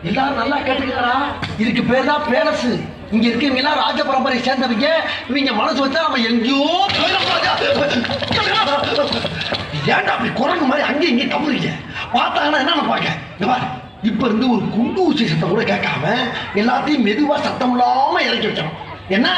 எல்லாரும் நல்லா கேட்டுக்கிறா. இதுக்கு பேர் தான் பேலஸ். இங்க இருக்கீங்களா ராஜ பரம்பரை சேர்ந்தவங்க. இவங்க மனசு வச்சா நம்ம எங்கேயோ ஏன்டா அப்படி குரங்கு மாதிரி அங்கேயும் இங்கேயும் தவறுங்க. பார்த்தாங்கன்னா என்ன பாக்க. இப்ப இருந்து ஒரு குண்டு ஊசி சத்தம் கூட கேட்காம எல்லாத்தையும் மெதுவா சத்தம் இல்லாம இறக்கி வைக்கணும். என்ன